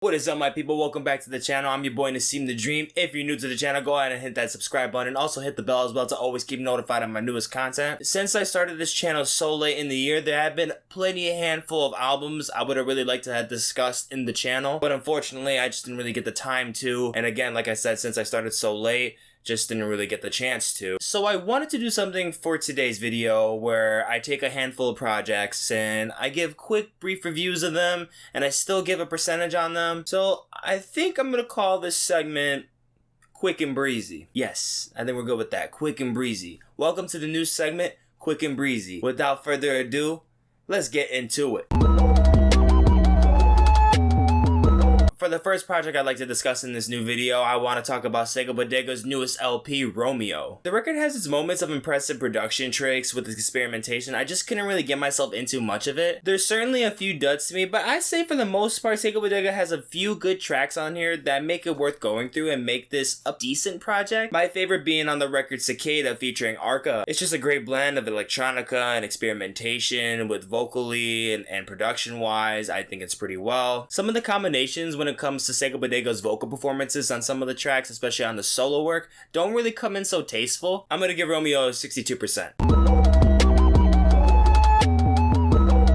What is up, my people? Welcome back to the channel. I'm your boy Nassim the Dream. If you're new to the channel, go ahead and hit that subscribe button. Also hit the bell as well to always keep notified of my newest content. Since I started this channel so late in the year, there have been plenty a handful of albums I would have really liked to have discussed in the channel, but unfortunately I just didn't really get the time to. And again, like I said, since I started so late, just didn't really get the chance to. So I wanted to do something for today's video where I take a handful of projects and I give quick brief reviews of them and I still give a percentage on them. So I think I'm gonna call this segment Quick and Breezy. Yes, I think we're good with that. Quick and Breezy. Welcome to the new segment, Quick and Breezy. Without further ado, let's get into it. For the first project I'd like to discuss in this new video, I want to talk about Sega Bodega's newest LP, Romeo. The record has its moments of impressive production tricks with its experimentation. I just couldn't really get myself into much of it. There's certainly a few duds to me, but I'd say for the most part, Sega Bodega has a few good tracks on here that make it worth going through and make this a decent project. My favorite being on the record Cicada featuring Arca. It's just a great blend of electronica and experimentation with vocally and production wise. I think it's pretty well. Some of the combinations when it comes to Sega Bodega's vocal performances on some of the tracks, especially on the solo work, don't really come in so tasteful. I'm gonna give Romeo 62%.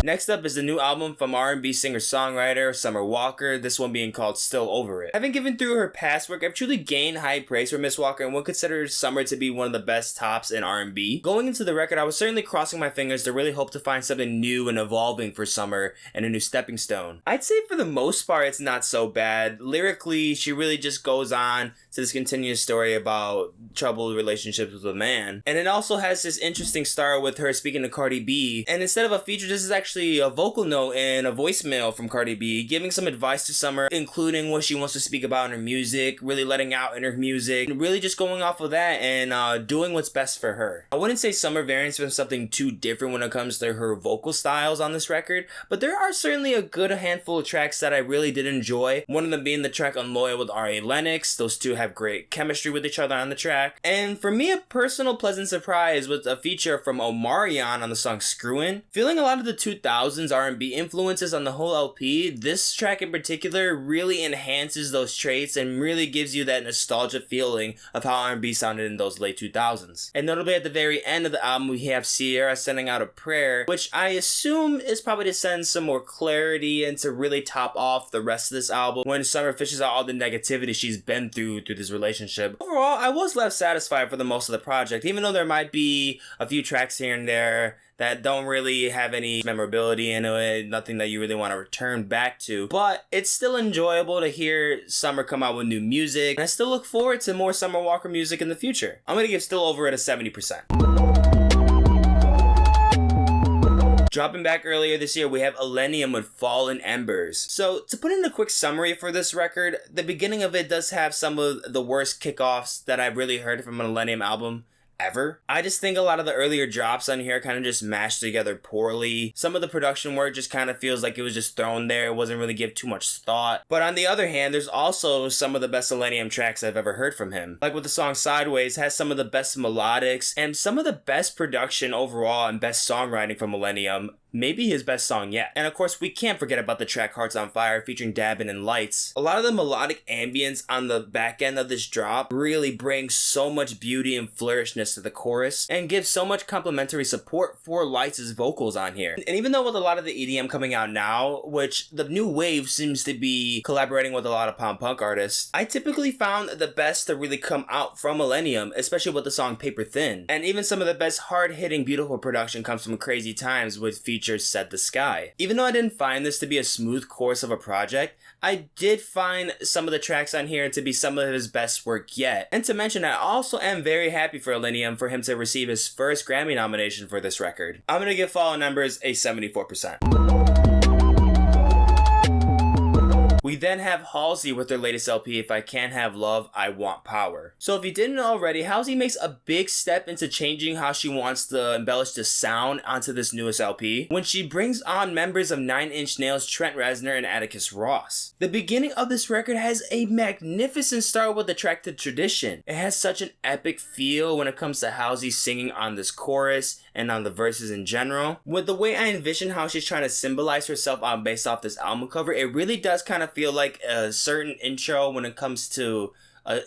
Next up is the new album from R&B singer-songwriter Summer Walker, this one being called Still Over It. Having given through her past work, I've truly gained high praise for Miss Walker and would consider Summer to be one of the best tops in R&B. Going into the record, I was certainly crossing my fingers to really hope to find something new and evolving for Summer and a new stepping stone. I'd say for the most part, it's not so bad. Lyrically, she really just goes on to this continuous story about troubled relationships with a man. And it also has this interesting start with her speaking to Cardi B. And instead of a feature, this is actually a vocal note and a voicemail from Cardi B, giving some advice to Summer, including what she wants to speak about in her music, really letting out in her music, and really just going off of that and doing what's best for her. I wouldn't say Summer varies from something too different when it comes to her vocal styles on this record, but there are certainly a good handful of tracks that I really did enjoy. One of them being the track Unloyal with R.A. Lennox. Those two have great chemistry with each other on the track. And for me, a personal pleasant surprise was a feature from Omarion on the song Screwin'. Feeling a lot of the 2000s R&B influences on the whole LP, this track in particular really enhances those traits and really gives you that nostalgia feeling of how R&B sounded in those late 2000s. And notably at the very end of the album, we have Sierra sending out a prayer, which I assume is probably to send some more clarity and to really top off the rest of this album when Summer fishes out all the negativity she's been through this relationship. Overall, I was left satisfied for the most of the project, even though there might be a few tracks here and there that don't really have any memorability in it, nothing that you really want to return back to. But it's still enjoyable to hear Summer come out with new music, and I still look forward to more Summer Walker music in the future. I'm gonna give Still Over It a 70%. Dropping back earlier this year, we have Illenium with Fallen Embers. So, to put in a quick summary for this record, the beginning of it does have some of the worst kickoffs that I've really heard from an Illenium album ever. I just think a lot of the earlier drops on here kind of just mashed together poorly. Some of the production work just kind of feels like it was just thrown there. It wasn't really give too much thought. But on the other hand, there's also some of the best Illenium tracks I've ever heard from him. Like with the song Sideways, has some of the best melodics and some of the best production overall and best songwriting from Illenium. Maybe his best song yet. And of course, we can't forget about the track Hearts on Fire featuring Dabin and Lights. A lot of the melodic ambience on the back end of this drop really brings so much beauty and flourishness to the chorus and gives so much complimentary support for Lights' vocals on here. And even though with a lot of the EDM coming out now, which the new wave seems to be collaborating with a lot of pop punk artists, I typically found the best to really come out from Illenium, especially with the song Paper Thin. And even some of the best hard-hitting, beautiful production comes from Crazy Times with features Set the Sky. Even though I didn't find this to be a smooth course of a project, I did find some of the tracks on here to be some of his best work yet. And to mention, I also am very happy for Illenium for him to receive his first Grammy nomination for this record. I'm gonna give Fallen Embers a 74%. We then have Halsey with their latest LP, If I Can't Have Love, I Want Power. So if you didn't know already, Halsey makes a big step into changing how she wants to embellish the sound onto this newest LP when she brings on members of 9 Inch Nails, Trent Reznor, and Atticus Ross. The beginning of this record has a magnificent start with the track The Tradition. It has such an epic feel when it comes to Halsey singing on this chorus and on the verses in general. With the way I envision how she's trying to symbolize herself based off this album cover, it really does kind of feel like a certain intro when it comes to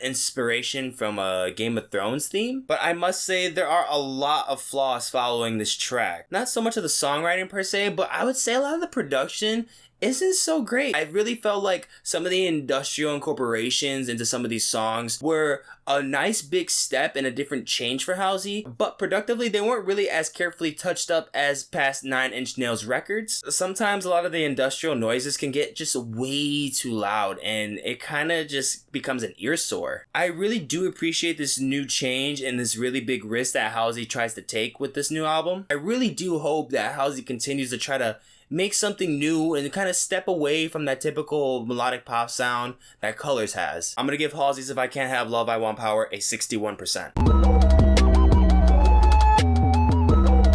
inspiration from a Game of Thrones theme. But I must say there are a lot of flaws following this track. Not so much of the songwriting per se, but I would say a lot of the production isn't so great. I really felt like some of the industrial incorporations into some of these songs were a nice big step and a different change for Halsey, but productively they weren't really as carefully touched up as past 9 Inch Nails records. Sometimes a lot of the industrial noises can get just way too loud and it kind of just becomes an ear sore. I really do appreciate this new change and this really big risk that Halsey tries to take with this new album. I really do hope that Halsey continues to try to make something new and kind of step away from that typical melodic pop sound that Colors has. I'm gonna give Halsey's If I Can't Have Love, I Want Power a 61%.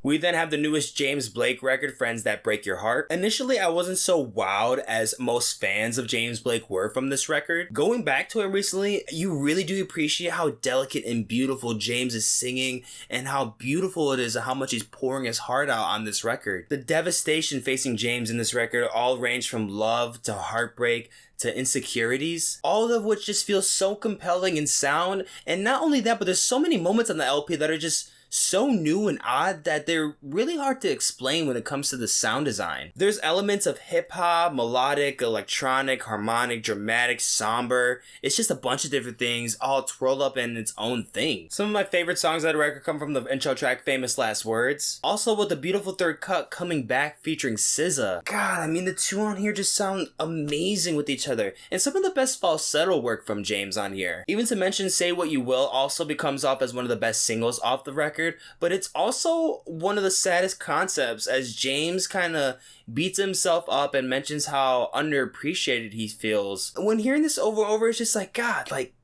We then have the newest James Blake record, Friends That Break Your Heart. Initially, I wasn't so wowed as most fans of James Blake were from this record. Going back to it recently, you really do appreciate how delicate and beautiful James is singing and how beautiful it is and how much he's pouring his heart out on this record. The devastation facing James in this record all range from love to heartbreak to insecurities, all of which just feels so compelling in sound. And not only that, but there's so many moments on the LP that are just so new and odd that they're really hard to explain when it comes to the sound design. There's elements of hip-hop, melodic, electronic, harmonic, dramatic, somber. It's just a bunch of different things all twirled up in its own thing. Some of my favorite songs of the record come from the intro track Famous Last Words. Also with the beautiful third cut Coming Back featuring SZA. God, I mean the two on here just sound amazing with each other. And some of the best falsetto work from James on here. Even to mention Say What You Will also becomes off as one of the best singles off the record. But it's also one of the saddest concepts as James kind of beats himself up and mentions how underappreciated he feels. When hearing this over and over, it's just like, God, like,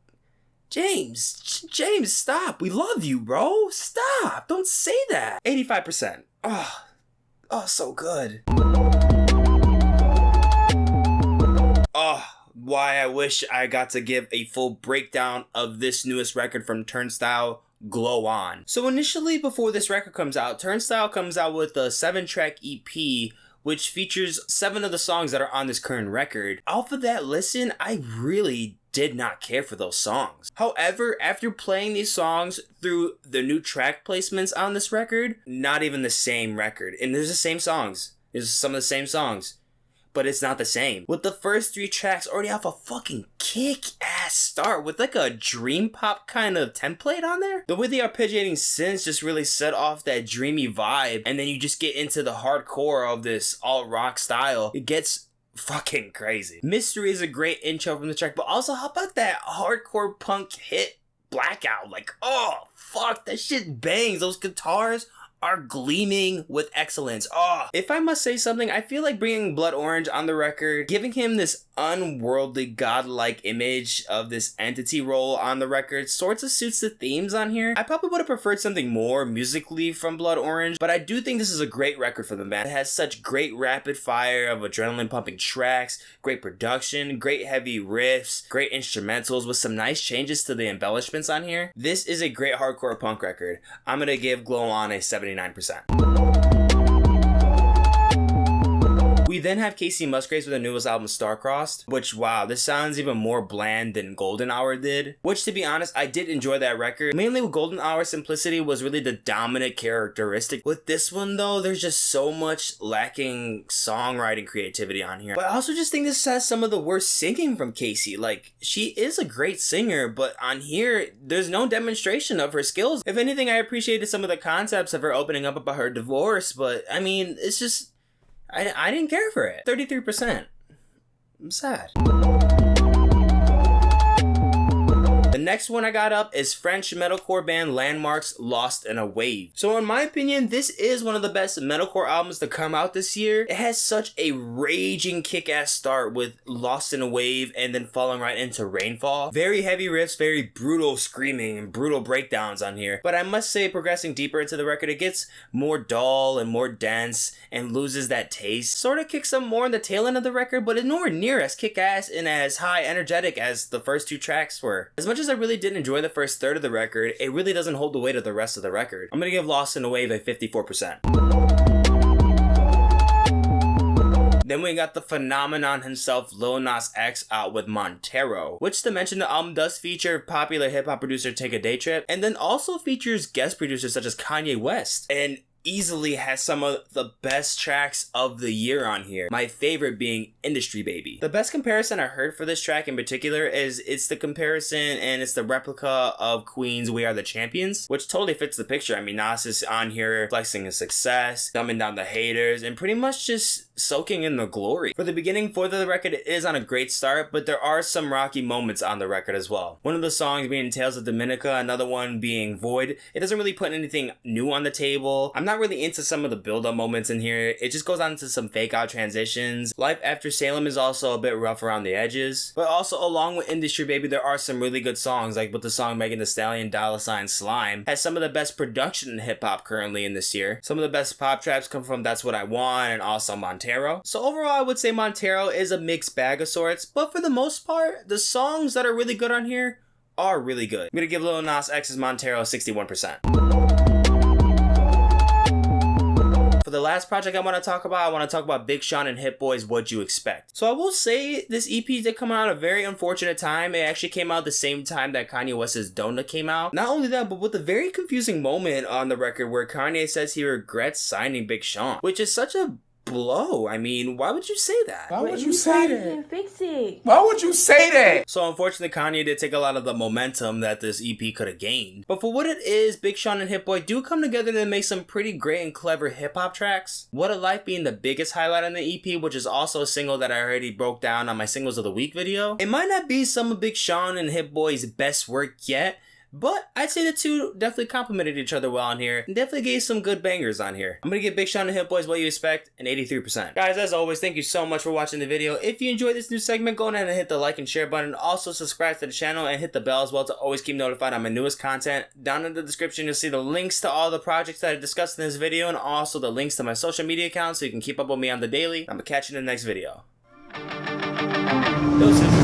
James, stop. We love you, bro. Stop. Don't say that. 85%. Oh, so good. Oh, why I wish I got to give a full breakdown of this newest record from Turnstile Glow On. So initially, before this record comes out, Turnstile comes out with a 7-track EP which features 7 of the songs that are on this current record. Off of that listen, I really did not care for those songs. However, after playing these songs through the new track placements on this record, not even the same record. And there's the same songs. There's some of the same songs. But it's not the same. With the first 3 tracks already off a fucking kick-ass start with like a dream pop kind of template on there. The way the arpeggiating synths just really set off that dreamy vibe, and then you just get into the hardcore of this alt-rock style. It gets fucking crazy. Mystery is a great intro from the track, but also how about that hardcore punk hit Blackout? Like, oh fuck, that shit bangs. Those guitars are gleaming with excellence. Oh, if I must say something, I feel like bringing Blood Orange on the record, giving him this unworldly godlike image of this entity role on the record sorts of suits the themes on here. I probably would have preferred something more musically from Blood Orange, but I do think this is a great record for the band. It has such great rapid fire of adrenaline pumping tracks, great production, great heavy riffs, great instrumentals with some nice changes to the embellishments on here. This is a great hardcore punk record. I'm gonna give Glow On a 79%. We then have Kacey Musgraves with her newest album, Starcrossed, which, wow, this sounds even more bland than Golden Hour did. Which, to be honest, I did enjoy that record. Mainly with Golden Hour, simplicity was really the dominant characteristic. With this one, though, there's just so much lacking songwriting creativity on here. But I also just think this has some of the worst singing from Kacey. Like, she is a great singer, but on here, there's no demonstration of her skills. If anything, I appreciated some of the concepts of her opening up about her divorce, but, I mean, it's just, I didn't care for it. 33%. I'm sad. The next one I got up is French metalcore band Landmark's Lost in a Wave. So in my opinion, this is one of the best metalcore albums to come out this year. It has such a raging kick-ass start with Lost in a Wave and then falling right into Rainfall. Very heavy riffs, very brutal screaming and brutal breakdowns on here. But I must say, progressing deeper into the record, it gets more dull and more dense and loses that taste. Sort of kicks up more in the tail end of the record, but it's nowhere near as kick-ass and as high energetic as the first 2 tracks were. As much as I really did enjoy the first third of the record, it really doesn't hold the weight of the rest of the record. I'm gonna give Lost in a Wave a 54%. Then we got the phenomenon himself, Lil Nas X, out with Montero, which to mention the album does feature popular hip-hop producer Take a Day Trip, and then also features guest producers such as Kanye West, and easily has some of the best tracks of the year on here. My favorite being Industry Baby. The best comparison I heard for this track in particular is it's the comparison and it's the replica of Queen's We Are the Champions, which totally fits the picture. I mean, Nas is on here flexing his success, dumbing down the haters, and pretty much just soaking in the glory. For the beginning for the record, it is on a great start, but there are some rocky moments on the record as well. One of the songs being Tales of Dominica, another one being Void. It doesn't really put anything new on the table. I'm not really into some of the build-up moments in here. It just goes on to some fake-out transitions. Life After Salem is also a bit rough around the edges, but also along with Industry Baby, there are some really good songs, like with the song Megan Thee Stallion, Dollar Sign Slime, has some of the best production in hip-hop currently in this year. Some of the best pop traps come from That's What I Want and also Montero. So overall, I would say Montero is a mixed bag of sorts, but for the most part, the songs that are really good on here are really good. I'm gonna give Lil Nas X's Montero 61%. For the last project I want to talk about Big Sean and Hit Boy's What'd You Expect. So I will say this EP did come out at a very unfortunate time. It actually came out the same time that Kanye West's Donut came out. Not only that, but with a very confusing moment on the record where Kanye says he regrets signing Big Sean, which is such a blow. I mean, why would you say that? Why would you say that? Can't fix it. Why would you say that? So unfortunately, Kanye did take a lot of the momentum that this EP could have gained. But for what it is, Big Sean and Hit Boy do come together to make some pretty great and clever hip-hop tracks. What a Life being the biggest highlight on the EP, which is also a single that I already broke down on my Singles of the Week video. It might not be some of Big Sean and Hit Boy's best work yet, but I'd say the two definitely complemented each other well on here and definitely gave some good bangers on here. I'm gonna give Big Sean and Hit Boys What You Expect an 83%. Guys, as always, thank you so much for watching the video. If you enjoyed this new segment, go ahead and hit the like and share button. Also subscribe to the channel and hit the bell as well to always keep notified on my newest content. Down in the description, you'll see the links to all the projects that I discussed in this video and also the links to my social media accounts so you can keep up with me on the daily. I'm gonna catch you in the next video. Deuces.